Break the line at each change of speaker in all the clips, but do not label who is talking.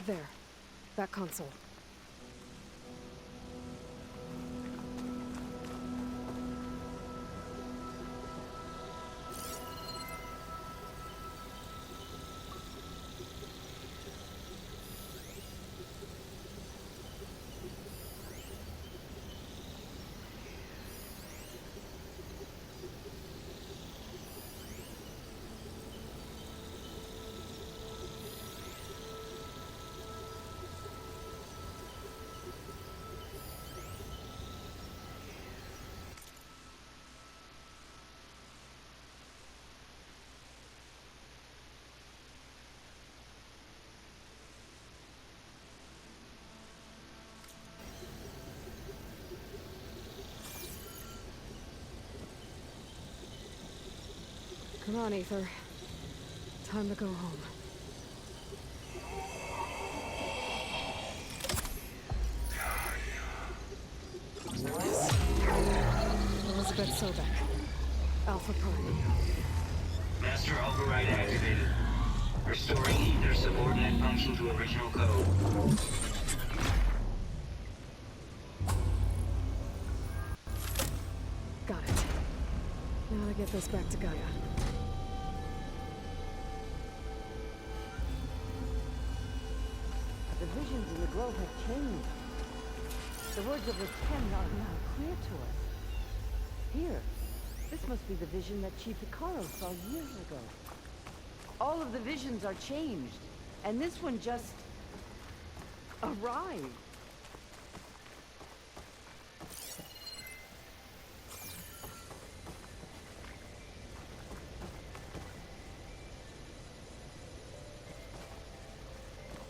There. That console. Come on, Aether. Time to go home. Elizabeth Sobek. Alpha Prime.
Master override activated. Restoring Ether subordinate function to original code.
Got it. Now to get this back to Gaia.
The visions in the grove have changed. The words of the Ten are now clear to us. Here, this must be the vision that Chief Hikaru saw years ago. All of the visions are changed, and this one just arrived.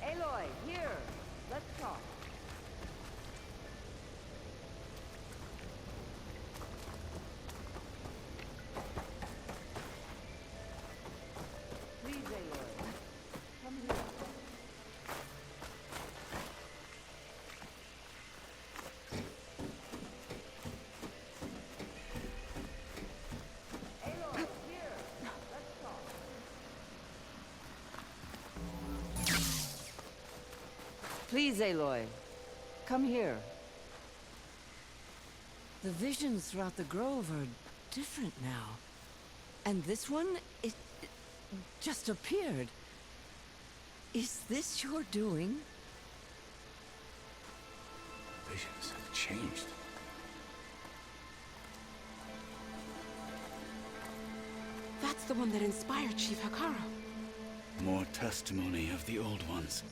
Aloy, here. Let's talk. Please, Aloy. Come here. Aloy, here. Let's talk. Please, Aloy. Come here. The visions throughout the grove are different now. And this one, it just appeared. Is this your doing?
Visions have changed.
That's the one that inspired Chief Hikaru.
More testimony of the old ones.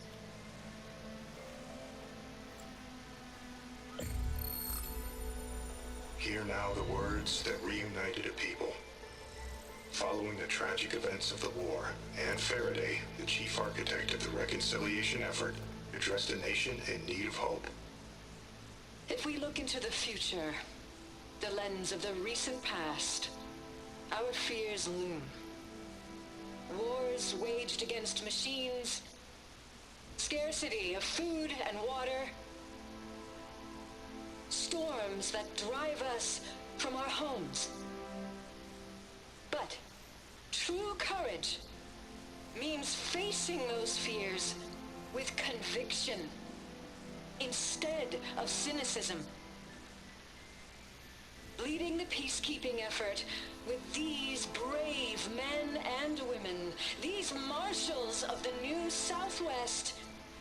Hear now the words that reunited a people. Following the tragic events of the war, Anne Faraday, the chief architect of the reconciliation effort, addressed a nation in need of hope.
If we look into the future, the lens of the recent past, our fears loom. Wars waged against machines, scarcity of food and water, storms that drive us from our homes. But true courage means facing those fears with conviction instead of cynicism. Leading the peacekeeping effort with these brave men and women, these marshals of the new Southwest,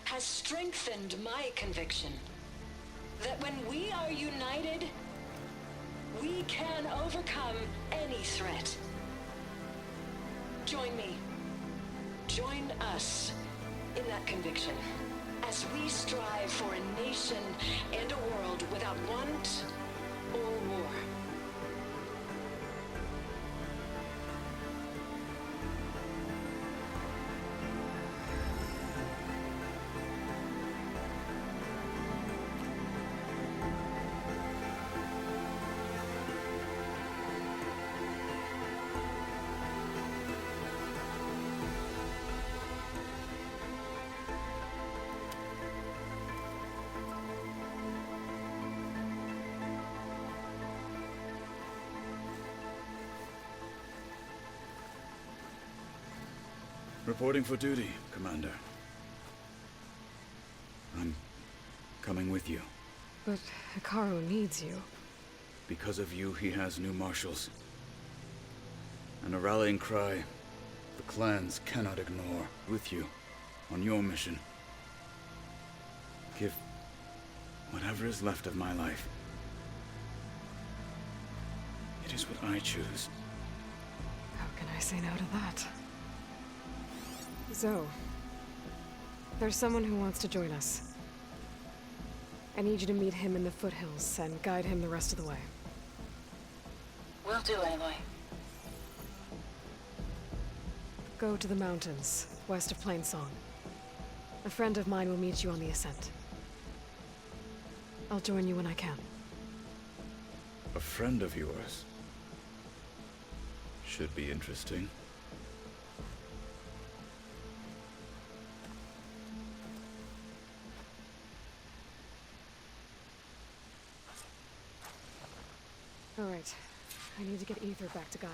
has strengthened my conviction that when we are united, we can overcome any threat. Join me. Join us in that conviction as we strive for a nation and a world without want or war.
Reporting for duty, Commander. I'm coming with you.
But Hikaru needs you.
Because of you, he has new marshals. And a rallying cry the clans cannot ignore. With you, on your mission. Give whatever is left of my life. It is what I choose.
How can I say no to that? Zoe, there's someone who wants to join us. I need you to meet him in the foothills and guide him the rest of the way.
Will do, Aloy.
Go to the mountains, west of Plainsong. A friend of mine will meet you on the ascent. I'll join you when I can.
A friend of yours. Should be interesting.
All right. I need to get Aether back to Gaia.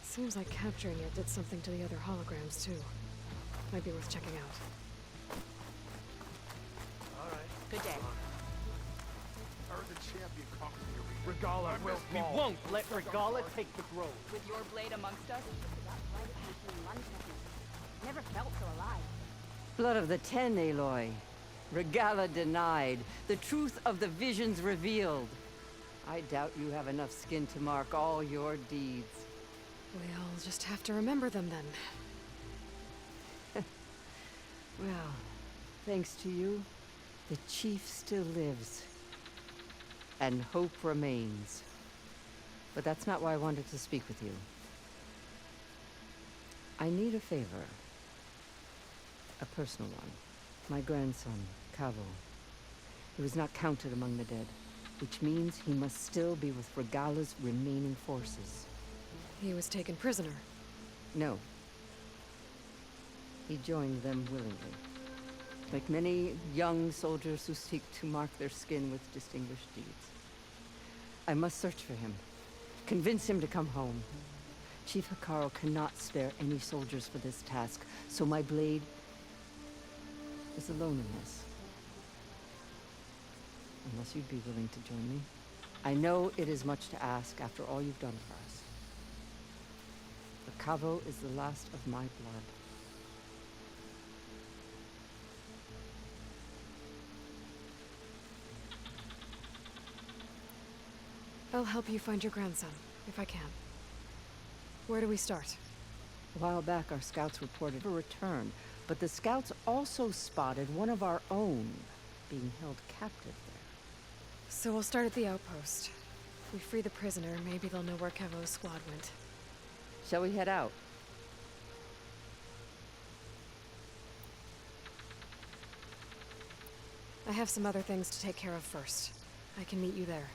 Seems like capturing it did something to the other holograms, too. Might be worth checking out.
Good day.
Regala will fall. We won't let Regala take the grove.
With your blade amongst us? Never felt so alive.
Blood of the Ten, Aloy. Regala denied. The truth of the visions revealed. I doubt you have enough skin to mark all your deeds.
We'll just have to remember them then.
Well, thanks to you, the Chief still lives. And hope remains. But that's not why I wanted to speak with you. I need a favor. A personal one. My grandson, Cavo. He was not counted among the dead, which means he must still be with Regala's remaining forces.
He was taken prisoner.
No. He joined them willingly. Like many young soldiers who seek to mark their skin with distinguished deeds. I must search for him. Convince him to come home. Chief Hikaru cannot spare any soldiers for this task, so my blade is alone in this. Unless you'd be willing to join me. I know it is much to ask after all you've done for us. But Cavo is the last of my blood.
I'll help you find your grandson, if I can. Where do we start?
A while back, our scouts reported a return, but the scouts also spotted one of our own being held captive there.
So we'll start at the outpost. If we free the prisoner, maybe they'll know where Cavo's squad went.
Shall we head out?
I have some other things to take care of first. I can meet you there.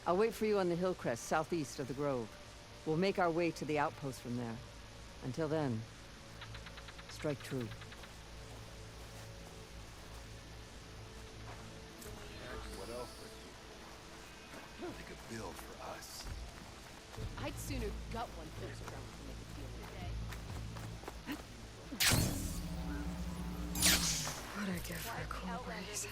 I'll wait for you on the hill crest southeast of the grove. We'll make our way to the outpost from there. Until then, strike true.
What else would you? Make a bill for us.
I'd sooner gut one first drunk than make a deal today.
What'd I give for a cool breeze?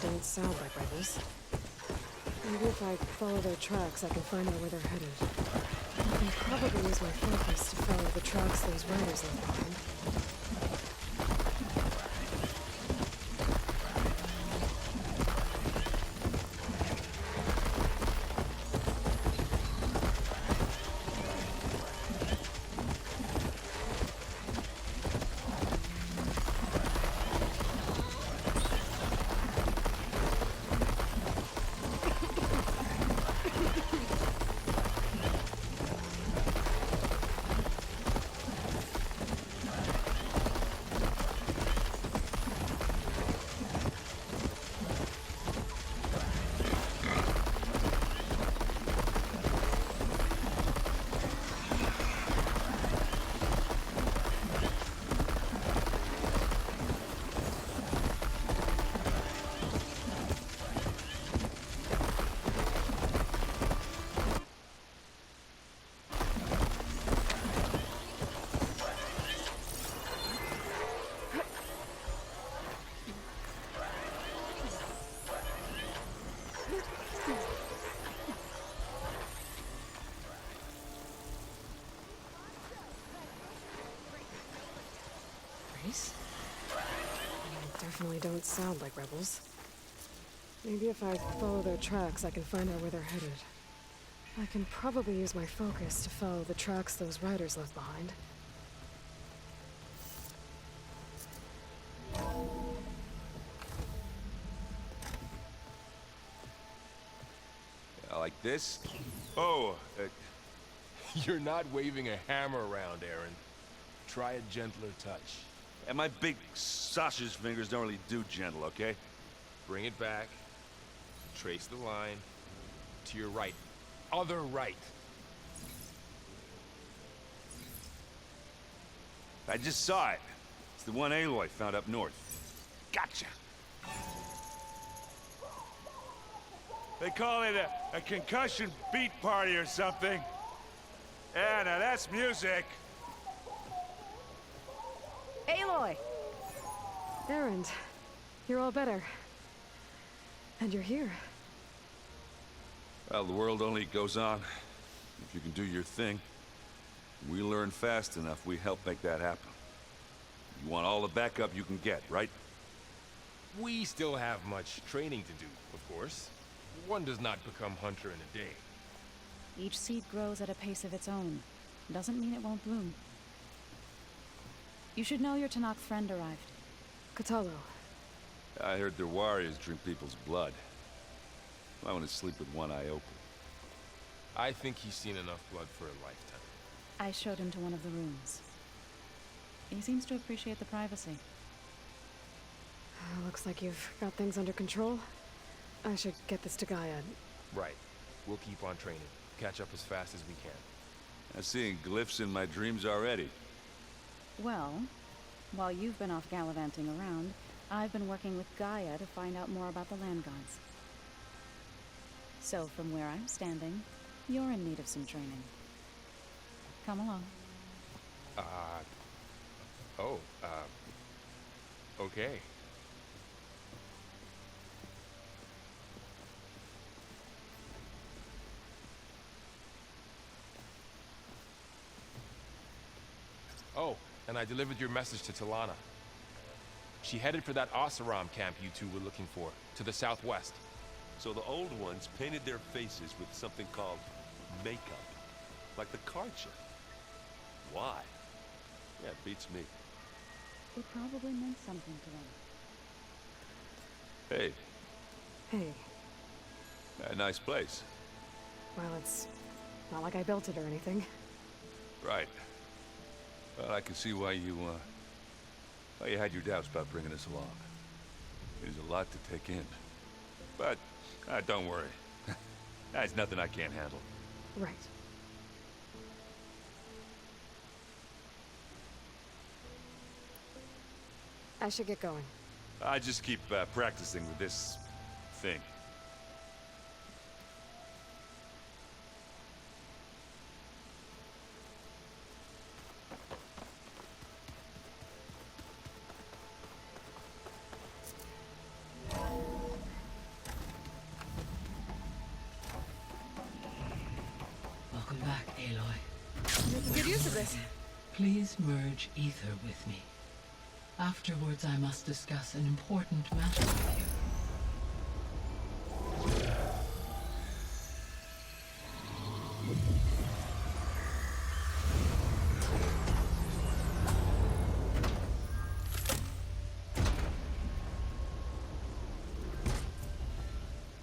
don't sound like rebels. Maybe if I follow their tracks, I can find out where they're headed. I can probably use my focus to follow the tracks those riders left behind. Definitely don't sound like rebels. Maybe if I follow their tracks, I can find out where they're headed. I can probably use my focus to follow the tracks those riders left behind.
Like this? Oh, you're not waving a hammer around, Aaron. Try a gentler touch.
And my big sausage fingers don't really do gentle, okay?
Bring it back. Trace the line. To your right. Other right.
I just saw it. It's the one Aloy found up north. Gotcha! They call it a concussion beat party or something. Yeah, now that's music.
Aloy!
Erend, you're all better. And you're here.
Well, the world only goes on if you can do your thing. We learn fast enough, we help make that happen. You want all the backup you can get, right?
We still have much training to do, of course. One does not become hunter in a day.
Each seed grows at a pace of its own. Doesn't mean it won't bloom. You should know your Tanakh friend arrived.
Kotallo.
I heard their warriors drink people's blood. I want to sleep with one eye open.
I think he's seen enough blood for a lifetime.
I showed him to one of the rooms. He seems to appreciate the privacy.
Looks like you've got things under control. I should get this to Gaia.
Right. We'll keep on training. Catch up as fast as we can.
I'm seeing glyphs in my dreams already.
Well, while you've been off gallivanting around, I've been working with Gaia to find out more about the land gods. So from where I'm standing, you're in need of some training. Come along.
Okay. Oh, and I delivered your message to Talana. She headed for that Oseram camp you two were looking for, to the southwest.
So the old ones painted their faces with something called makeup. Like the card show. Why? Yeah, it beats me.
It probably meant something to them.
Hey,
Hey.
a nice place.
Well, it's not like I built it or anything.
Right. Well, I can see why you had your doubts about bringing us along. There's a lot to take in. But, don't worry. That's nothing I can't handle.
Right. I should get going.
I just keep practicing with this thing.
sense of this.
Please merge ether with me. Afterwards, I must discuss an important matter with you.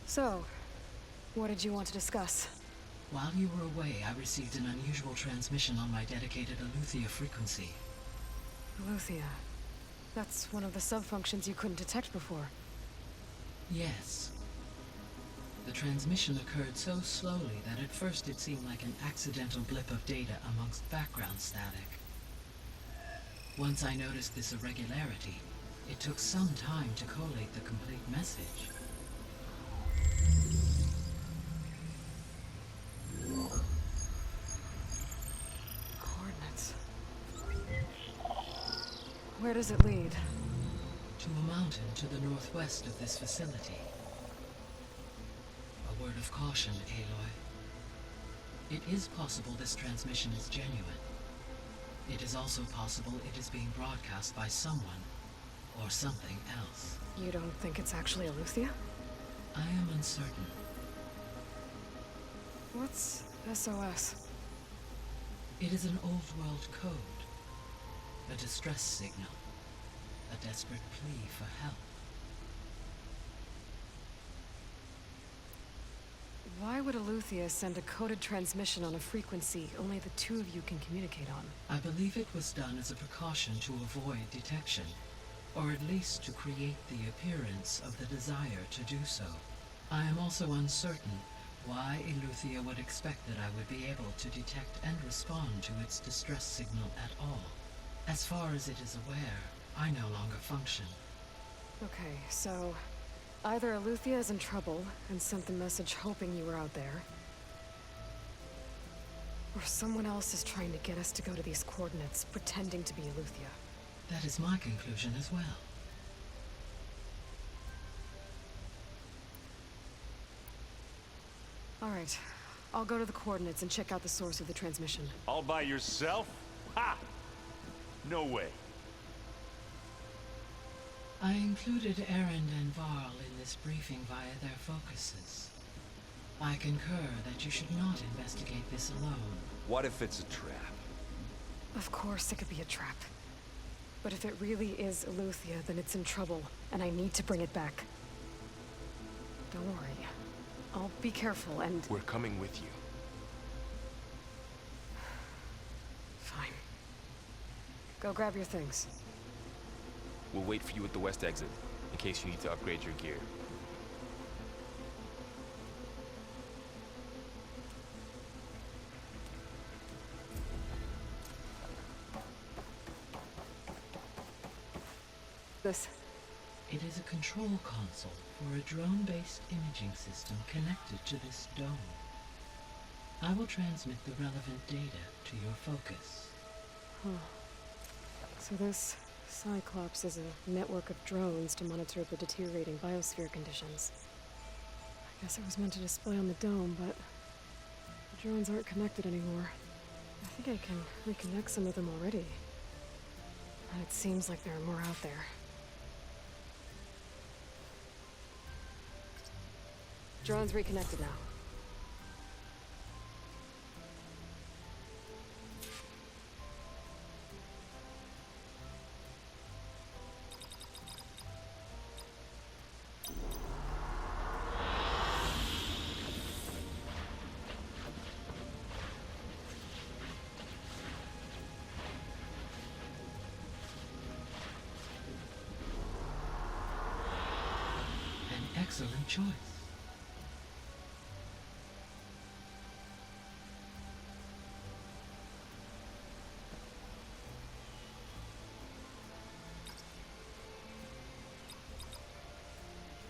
So, what did you want to discuss?
While you were away, I received an unusual transmission on my dedicated Aletheia frequency.
Aletheia. That's one of the sub-functions you couldn't detect before.
Yes. The transmission occurred so slowly that at first it seemed like an accidental blip of data amongst background static. Once I noticed this irregularity, it took some time to collate the complete message.
Coordinates. Where does it lead?
To a mountain to the northwest of this facility. A word of caution, Aloy. It is possible this transmission is genuine. It is also possible it is being broadcast by someone or something else.
You don't think it's actually Aletheia?
I am uncertain.
What's SOS?
It is an old world code. A distress signal. A desperate plea for help.
Why would Aletheia send a coded transmission on a frequency only the two of you can communicate on?
I believe it was done as a precaution to avoid detection, or at least to create the appearance of the desire to do so. I am also uncertain why Aletheia would expect that I would be able to detect and respond to its distress signal at all. As far as it is aware, I no longer function.
Okay, so either Aletheia is in trouble and sent the message hoping you were out there, or someone else is trying to get us to go to these coordinates, pretending to be Aletheia.
That is my conclusion as well.
All right, I'll go to the coordinates and check out the source of the transmission.
All by yourself? Ha! No way.
I included Erend and Varl in this briefing via their focuses. I concur that you should not investigate this alone.
What if it's a trap?
Of course it could be a trap. But if it really is Aletheia, then it's in trouble, and I need to bring it back. Don't worry. I'll be careful and...
We're coming with you.
Fine. Go grab your things.
We'll wait for you at the west exit, in case you need to upgrade your gear.
This.
It is a control console for a drone-based imaging system connected to this dome. I will transmit the relevant data to your focus.
Huh. So this Cyclops is a network of drones to monitor the deteriorating biosphere conditions. I guess it was meant to display on the dome, but the drones aren't connected anymore. I think I can reconnect some of them already. And it seems like there are more out there. Drone's reconnected now.
An excellent choice.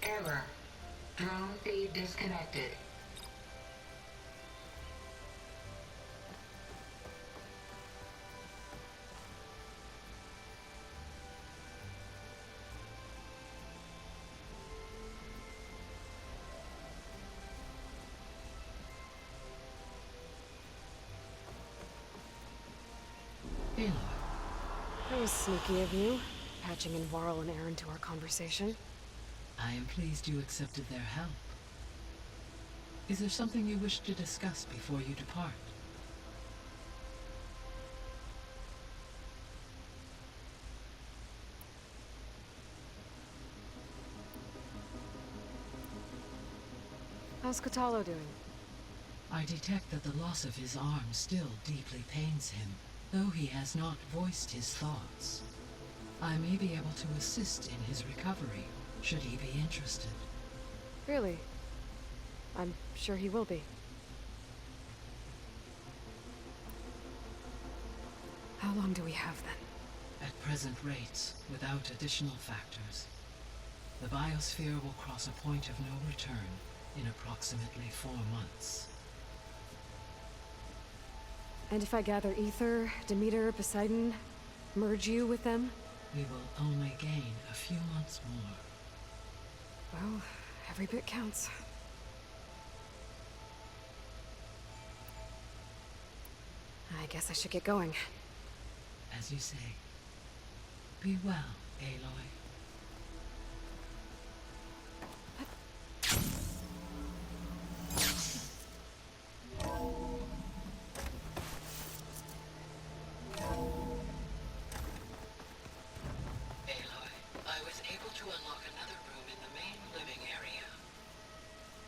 Error. Drone feed disconnected.
Aloy,
That was sneaky of you, patching in Varl and Aaron to our conversation.
I am pleased you accepted their help. Is there something you wish to discuss before you depart?
How's Katalo doing?
I detect that the loss of his arm still deeply pains him, though he has not voiced his thoughts. I may be able to assist in his recovery, should he be interested.
Really? I'm sure he will be. How long do we have then?
At present rates, without additional factors, the biosphere will cross a point of no return in approximately 4 months.
And if I gather Ether, Demeter, Poseidon, merge you with them?
We will only gain a few months more.
Well, every bit counts. I guess I should get going.
As you say. Be well, Aloy.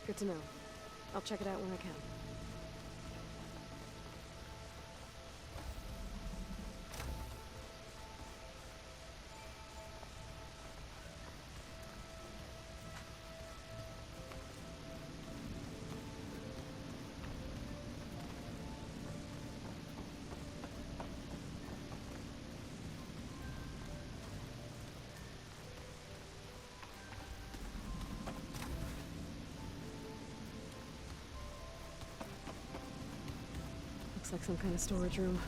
Good to know. I'll check it out when I can. Looks like some kind of storage room.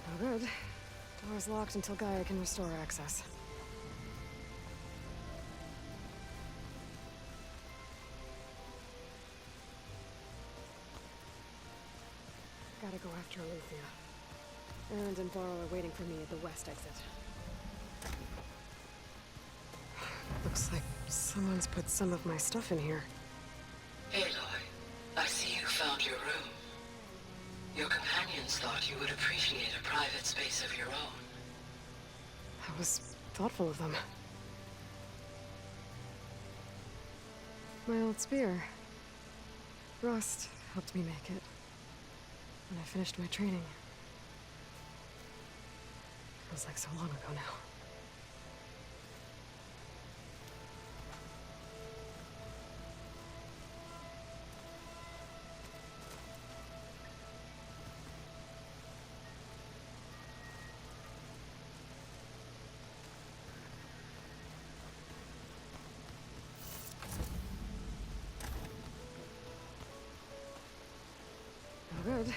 Oh, good. Door's locked until Gaia can restore access. Gotta go after Eleuthia. Erend and Varl are waiting for me at the west exit. Looks like someone's put some of my stuff in here.
Aloy, I see you found your room. Your companions thought you would appreciate a private space of your own.
That was thoughtful of them. My old spear. Rust helped me make it. When I finished my training. Feels like so long ago now. Good.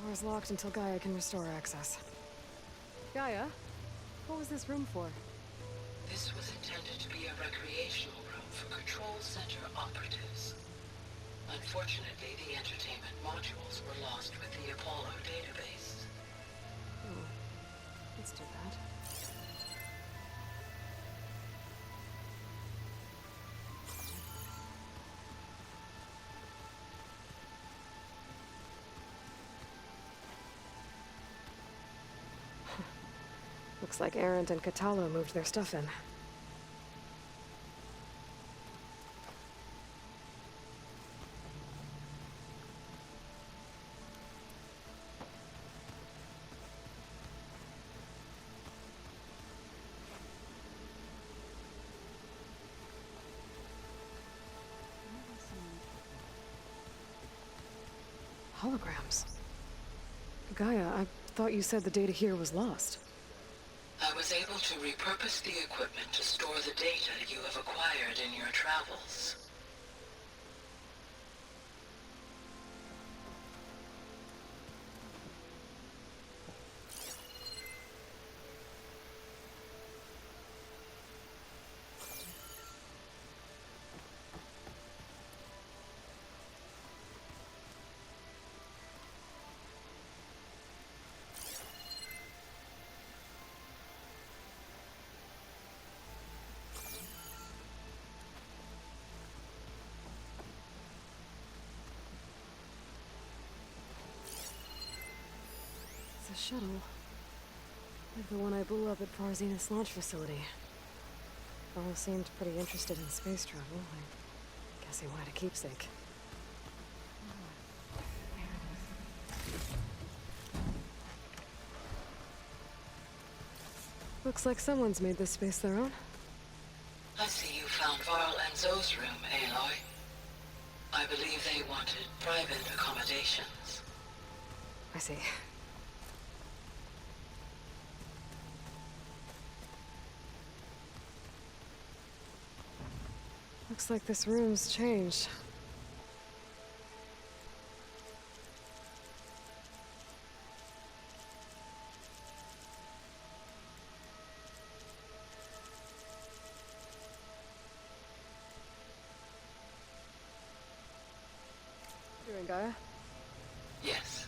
Door's locked until Gaia can restore access. Gaia? What was this room for?
This was intended to be a recreational room for Control Center operatives. Unfortunately, the entertainment modules were lost with the Apollo database.
Oh, that's too bad. Looks like Erend and Katalo moved their stuff in. holograms. Gaia, I thought you said the data here was lost.
I was able to repurpose the equipment to store the data you have acquired in your travels.
It's a shuttle. Like the one I blew up at Farzenis launch facility. Varl seemed pretty interested in space travel. I guess he wanted a keepsake. Looks like someone's made this space their own.
I see you found Varl and Zoe's room, Aloy. I believe they wanted private accommodations.
I see. Looks like this room's changed. Doing, Gaia?
Yes.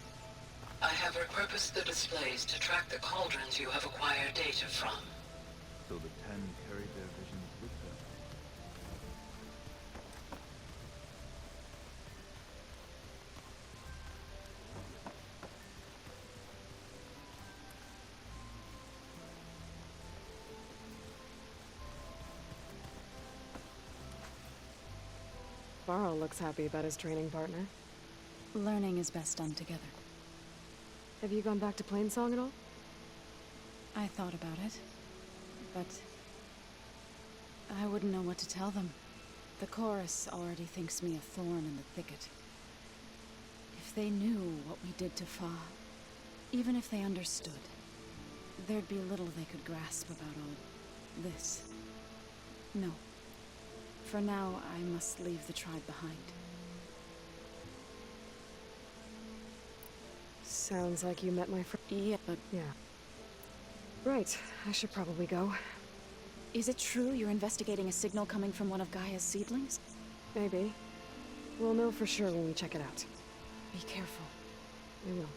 I have repurposed the displays to track the cauldrons you have acquired data from.
So the 10 carried their visions with them.
Varl looks happy about his training partner.
Learning is best done together.
Have you gone back to Plainsong at all?
I thought about it, but I wouldn't know what to tell them. The chorus already thinks me a thorn in the thicket. If they knew what we did to Fa, even if they understood, there'd be little they could grasp about all this. No. For now, I must leave the tribe behind.
Sounds like you met my friend.
Yeah, but...
Yeah. Right, I should probably go.
Is it true you're investigating a signal coming from one of Gaia's seedlings?
Maybe. We'll know for sure when we check it out.
Be careful.
We will.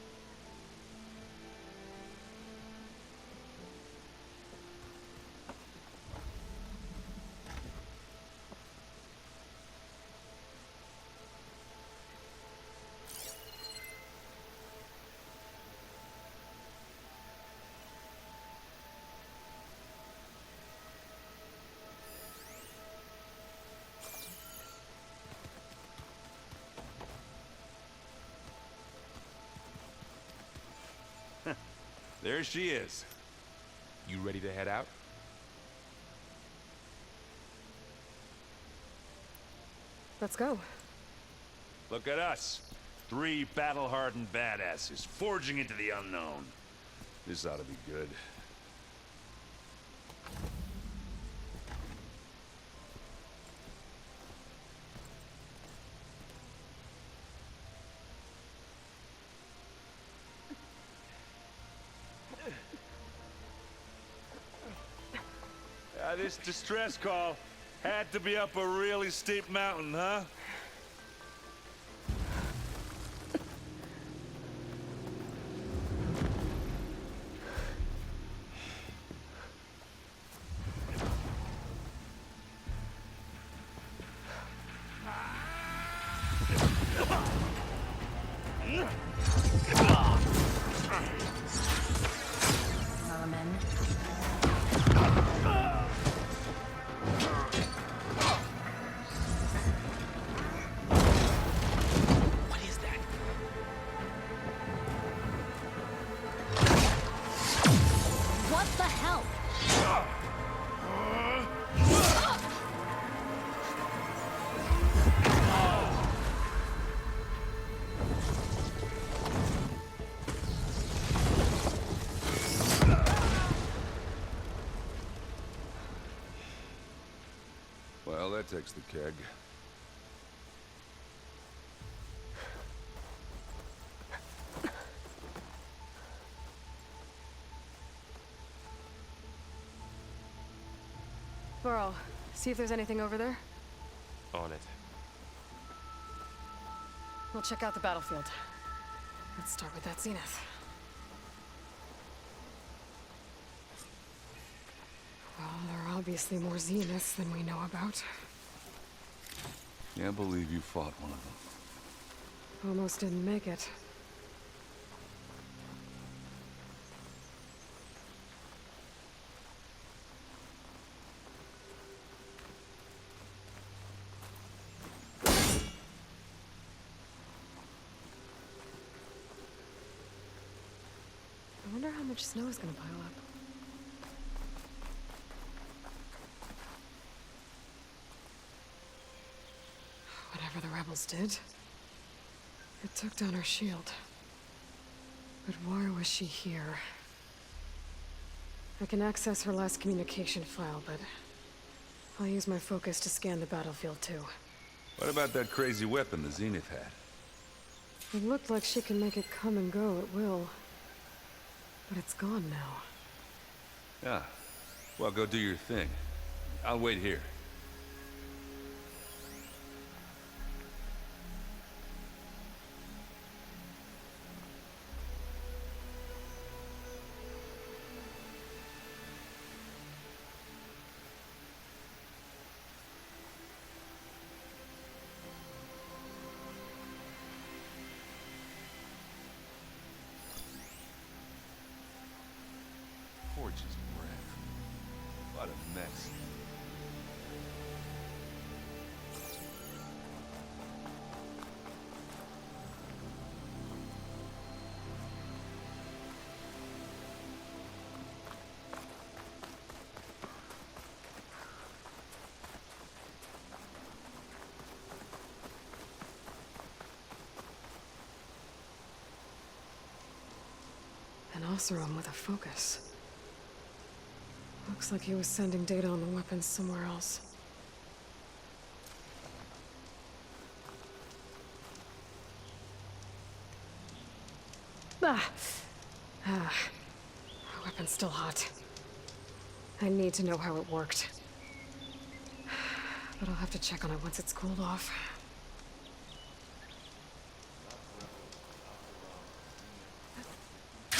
There she is.
You ready to head out?
Let's go.
Look at us. 3 battle-hardened badasses, forging into the unknown. This ought to be good. This distress call had to be up a really steep mountain, huh? takes the keg.
Burl, see if there's anything over there.
On it.
We'll check out the battlefield. Let's start with that Zenith. Well, there are obviously more Zeniths than we know about.
Can't believe you fought one of them.
Almost didn't make it. I wonder how much snow is gonna pile up. Whatever the rebels did, it took down her shield. But why was she here? I can access her last communication file, but I'll use my focus to scan the battlefield too.
What about that crazy weapon the Zenith had?
It looked like she can make it come and go at will. But it's gone now.
Yeah. Well, go do your thing. I'll wait here. Forge's breath. What a mess.
An Oseram with a focus. Looks like he was sending data on the weapons somewhere else. Our weapon's still hot. I need to know how it worked. But I'll have to check on it once it's cooled off.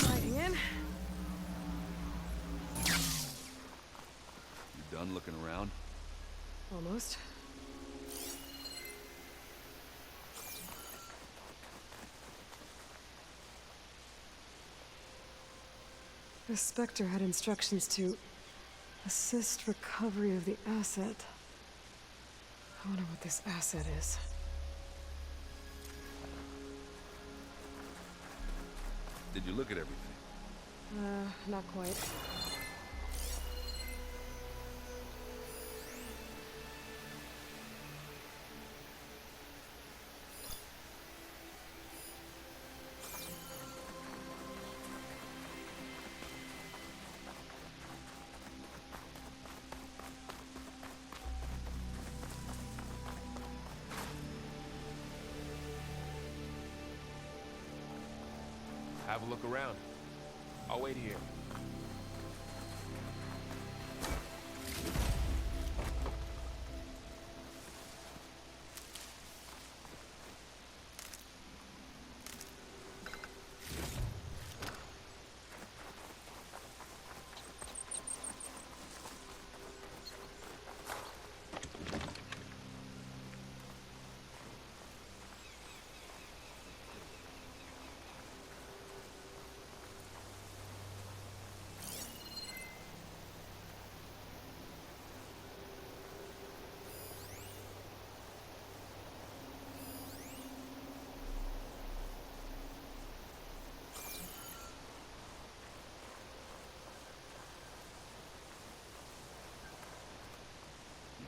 Lighting in.
You done looking around?
Almost. The Spectre had instructions to assist recovery of the asset. I wonder what this asset is.
Did you look at everything?
Not quite.
Have a look around. I'll wait here.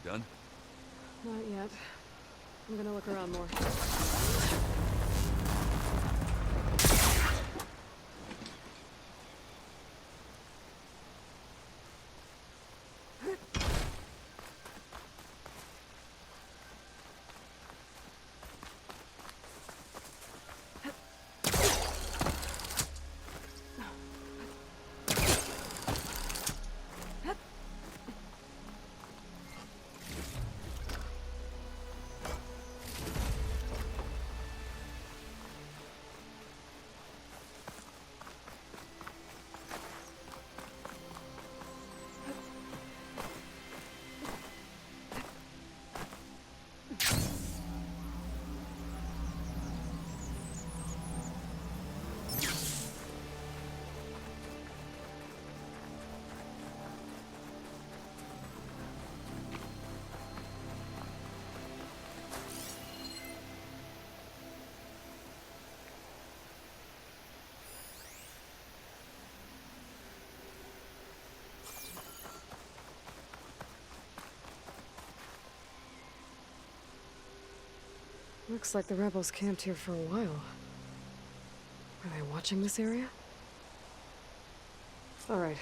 You done?
Not yet. I'm gonna look around more. Looks like the rebels camped here for a while. Are they watching this area? Alright.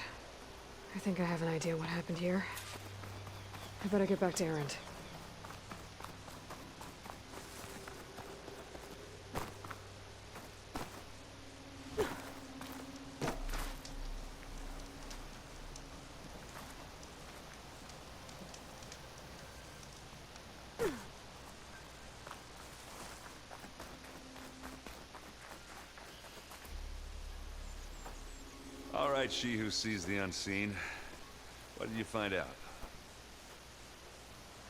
I think I have an idea what happened here. I better get back to Erend.
All right, she who sees the unseen. What did you find out?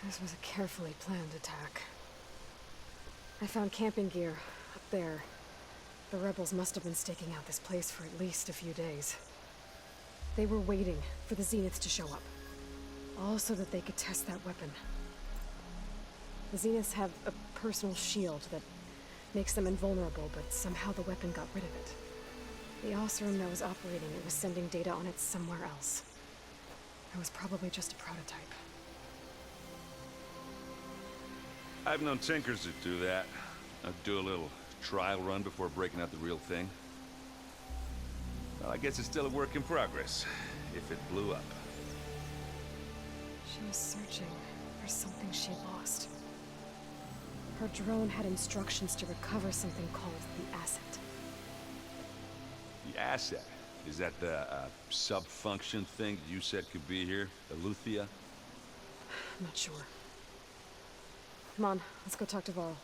This was a carefully planned attack. I found camping gear up there. The rebels must have been staking out this place for at least a few days. They were waiting for the Zeniths to show up. All so that they could test that weapon. The Zeniths have a personal shield that makes them invulnerable, but somehow the weapon got rid of it. The Oseram that was operating it was sending data on it somewhere else. It was probably just a prototype.
I've known tinkers that do that. I'd do a little trial run before breaking out the real thing. Well, I guess it's still a work in progress, if it blew up.
She was searching for something she lost. Her drone had instructions to recover something called the Asset.
The asset? Is that the sub-function thing you said could be here? Eleuthia?
I'm not sure. Come on, let's go talk to Varl.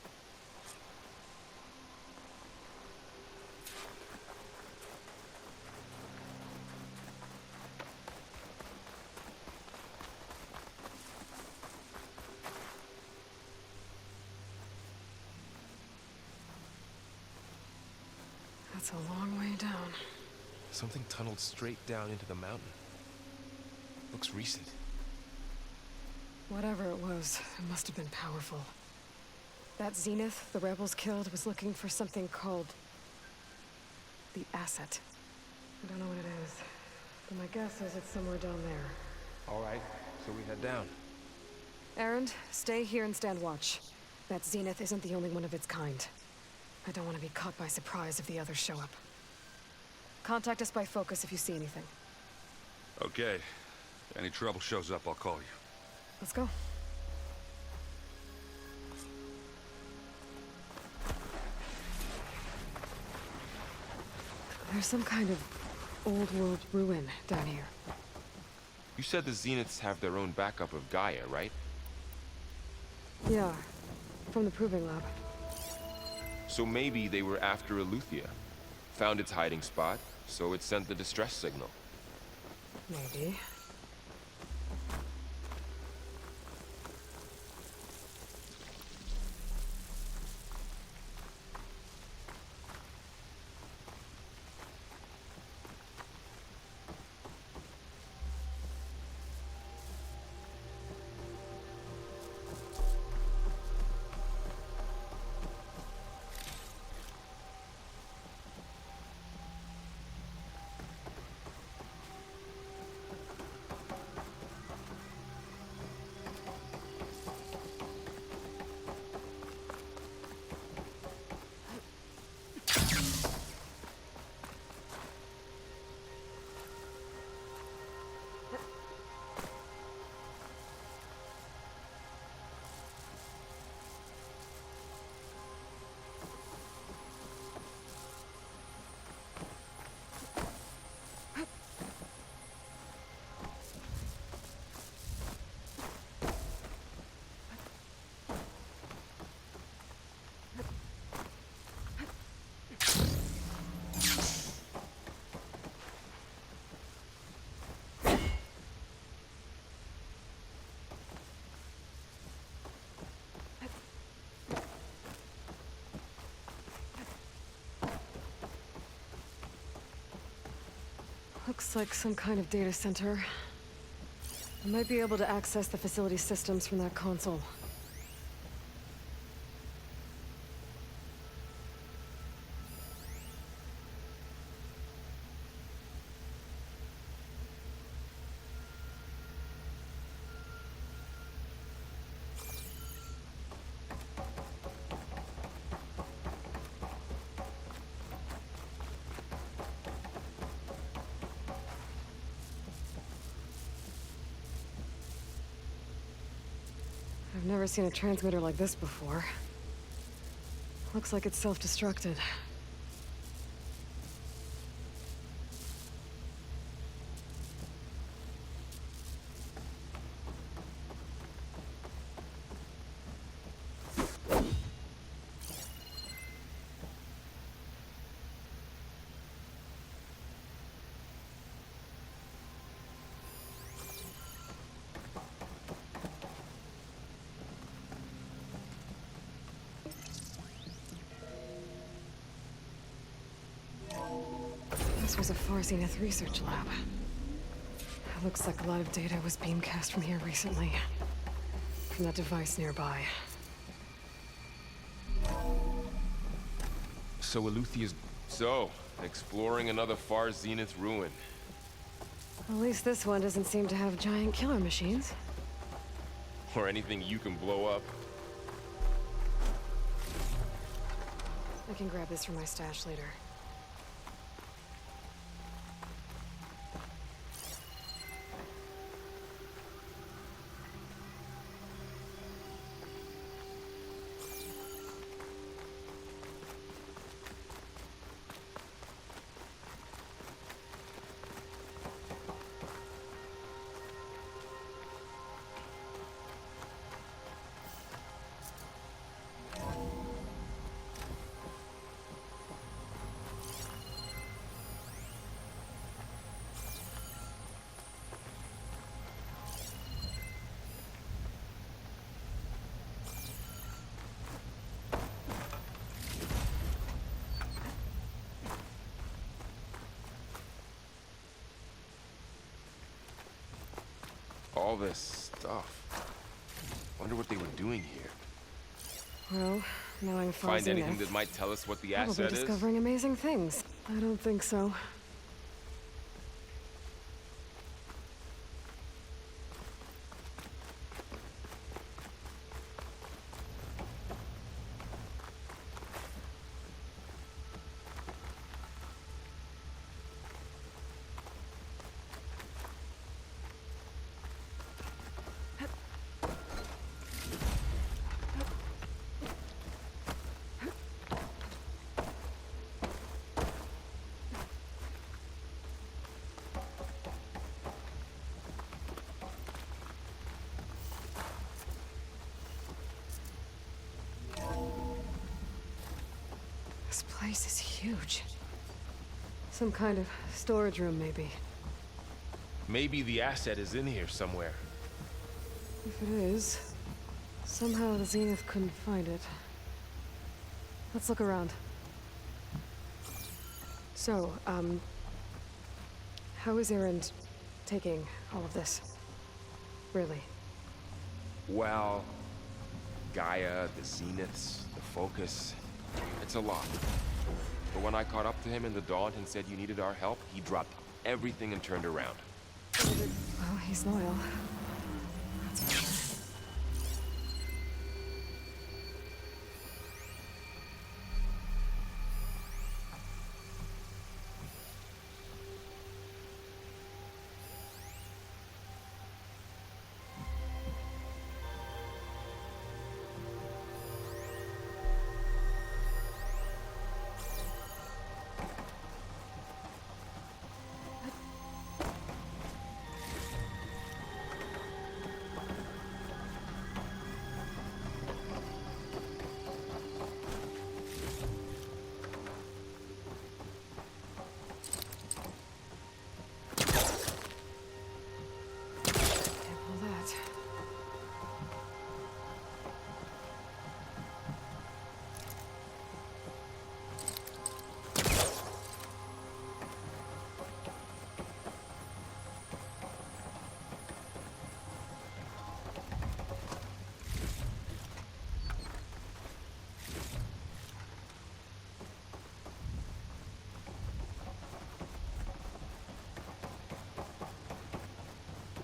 That's a long way down.
Something tunneled straight down into the mountain. Looks recent.
Whatever it was, it must have been powerful. That Zenith the rebels killed was looking for something called the Asset. I don't know what it is, but my guess is it's somewhere down there.
All right, so we head down.
Erend, stay here and stand watch. That Zenith isn't the only one of its kind. I don't want to be caught by surprise if the others show up. Contact us by focus if you see anything.
Okay. If any trouble shows up, I'll call you.
Let's go. There's some kind of old world ruin down here.
You said the Zeniths have their own backup of Gaia, right?
Yeah, from the Proving Lab.
So maybe they were after Eleuthia. Found its hiding spot, so it sent the distress signal.
Maybe. Looks like some kind of data center. I might be able to access the facility systems from that console. I've never seen a transmitter like this before. Looks like it's self-destructed. This was a Far Zenith research lab. It looks like a lot of data was beamcast from here recently. From that device nearby.
So Eluthia's... So, exploring another Far Zenith ruin.
At least this one doesn't seem to have giant killer machines.
Or anything you can blow up.
I can grab this from my stash later.
All this stuff. Wonder what they were doing here.
Well, knowing Far
Find
Zenith,
anything that might tell us what the
probably
asset is?
discovering amazing things. I don't think so. This place is huge. Some kind of storage room, maybe.
Maybe the asset is in here somewhere.
If it is, somehow the Zenith couldn't find it. Let's look around. So, how is Erend taking all of this? Really?
Well, Gaia, the Zeniths, the Focus. It's a lot. But when I caught up to him in the dawn and said you needed our help, he dropped everything and turned around.
Well, he's loyal.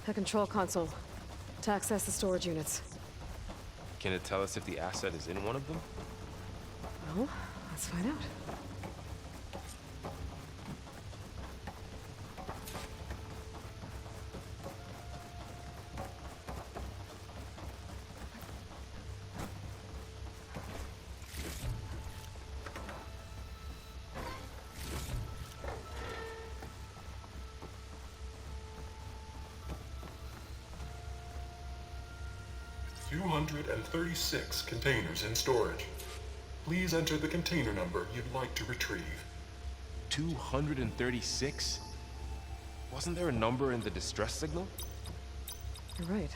The control console. To access the storage units.
Can it tell us if the asset is in one of them?
Well, let's find out.
236 containers in storage. Please enter the container number you'd like to retrieve.
236? Wasn't there a number in the distress signal?
You're right.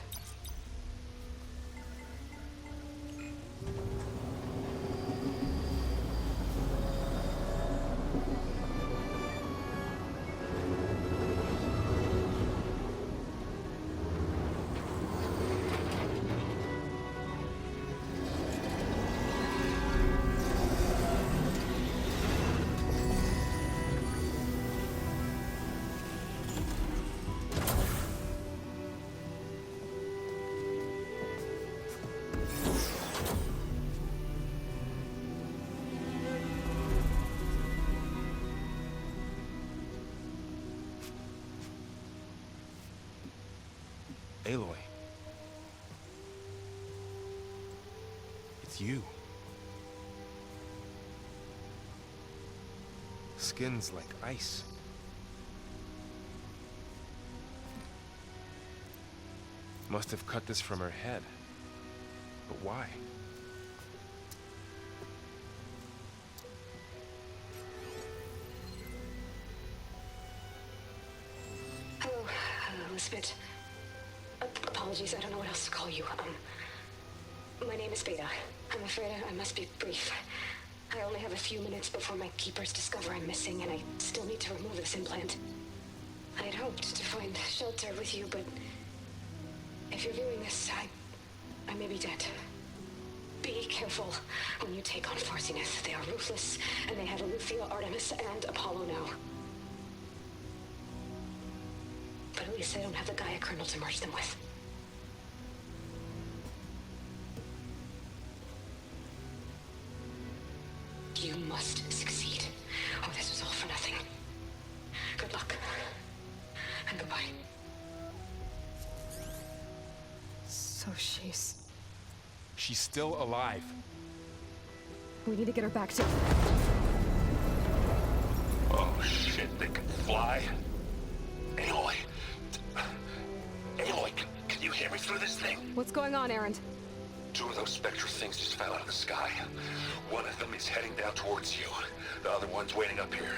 Aloy. It's you. Skin's like ice. Must have cut this from her head. But why?
Hello, Elizabeth. Apologies, I don't know what else to call you. My name is Beta. I'm afraid I must be brief. I only have a few minutes before my keepers discover I'm missing, and I still need to remove this implant. I had hoped to find shelter with you, but if you're viewing this, I may be dead. Be careful when you take on Far Zenith. They are ruthless, and they have Eleuthia, Artemis, and Apollo now. But at least they don't have the Gaia kernel to merge them with. You must succeed, or this was all for nothing. Good luck. And goodbye.
So she's...
She's still alive.
We need to get her back to...
Oh shit, they can fly? Aloy. Aloy, can you hear me through this thing?
What's going on, Erend?
2 of those Spectre things just fell out of the sky. One of them is heading down towards you. The other one's waiting up here.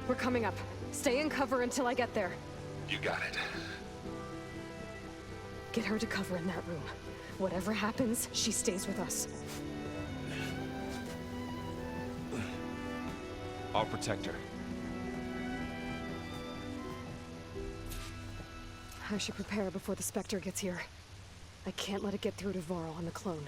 We're coming up. Stay in cover until I get there.
You got it.
Get her to cover in that room. Whatever happens, she stays with us.
I'll protect her.
I should prepare before the Spectre gets here. I can't let it get through to Varl on the clone.